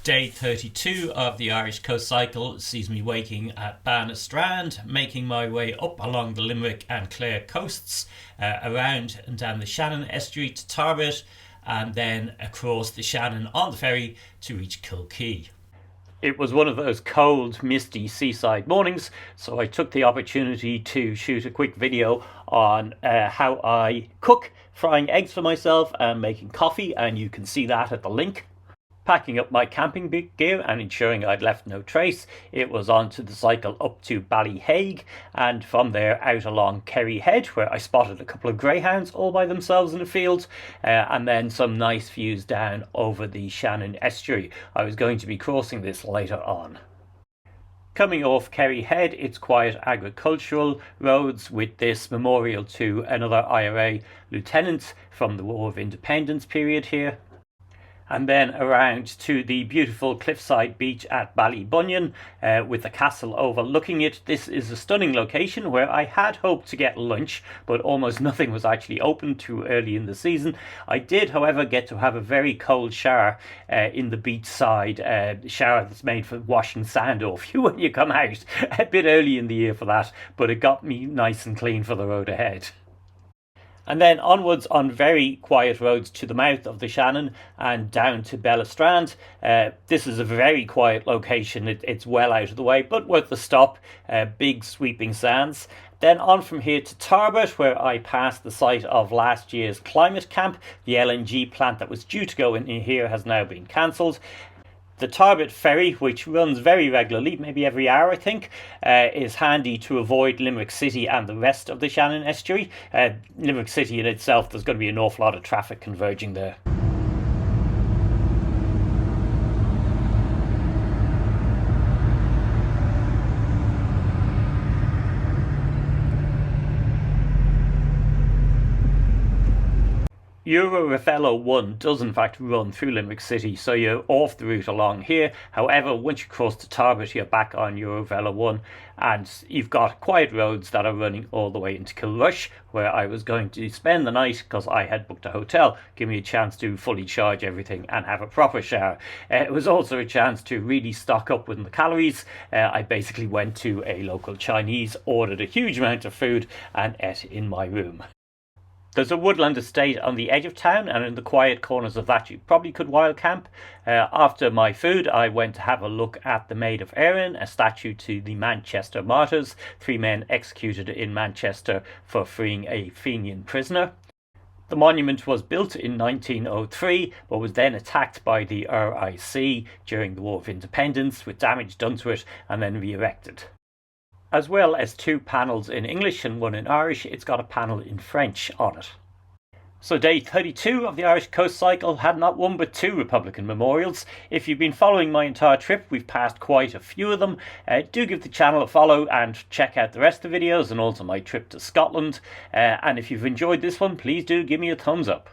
Day 32 of the Irish Coast Cycle sees me waking at Banna Strand, making my way up along the Limerick and Clare coasts, around and down the Shannon estuary to Tarbet, and then across the Shannon on the ferry to reach Kilkee. It was one of those cold, misty seaside mornings, so I took the opportunity to shoot a quick video on how I cook, frying eggs for myself and making coffee, and you can see that at the link. Packing up my camping gear and ensuring I'd left no trace, it was on to the cycle up to Ballyheigue, and from there out along Kerry Head, where I spotted a couple of greyhounds all by themselves in a field, and then some nice views down over the Shannon estuary. I was going to be crossing this later on. Coming off Kerry Head, it's quiet agricultural roads with this memorial to another IRA lieutenant from the War of Independence period here. And then around to the beautiful cliffside beach at Ballybunion, with the castle overlooking it. This is a stunning location where I had hoped to get lunch, but almost nothing was actually open too early in the season. I did, however, get to have a very cold shower in the beachside shower that's made for washing sand off you when you come out. A bit early in the year for that, but it got me nice and clean for the road ahead. And then onwards on very quiet roads to the mouth of the Shannon and down to Banna Strand. This is a very quiet location. It's well out of the way, but worth the stop. Big sweeping sands. Then on from here to Tarbet, where I passed the site of last year's climate camp. The LNG plant that was due to go in here has now been cancelled. The Tarbet ferry, which runs very regularly, maybe every hour I think, is handy to avoid Limerick City and the rest of the Shannon estuary. Limerick City in itself, there's going to be an awful lot of traffic converging there. Eurovelo 1 does in fact run through Limerick City, so you're off the route along here. However, once you cross to Tarbet, you're back on Eurovelo 1, and you've got quiet roads that are running all the way into Kilrush, where I was going to spend the night because I had booked a hotel. Give me a chance to fully charge everything and have a proper shower. It was also a chance to really stock up with the calories. I basically went to a local Chinese, ordered a huge amount of food and ate in my room. There's a woodland estate on the edge of town, and in the quiet corners of that you probably could wild camp. After my food, I went to have a look at the Maid of Erin, a statue to the Manchester martyrs, 3 men executed in Manchester for freeing a Fenian prisoner. The monument was built in 1903, but was then attacked by the RIC during the War of Independence, with damage done to it, and then re-erected. As well as 2 panels in English and 1 in Irish, it's got a panel in French on it. So day 32 of the Irish Coast Cycle had not 1 but 2 Republican memorials. If you've been following my entire trip, we've passed quite a few of them. Do give the channel a follow and check out the rest of the videos and also my trip to Scotland. And if you've enjoyed this one, please do give me a thumbs up.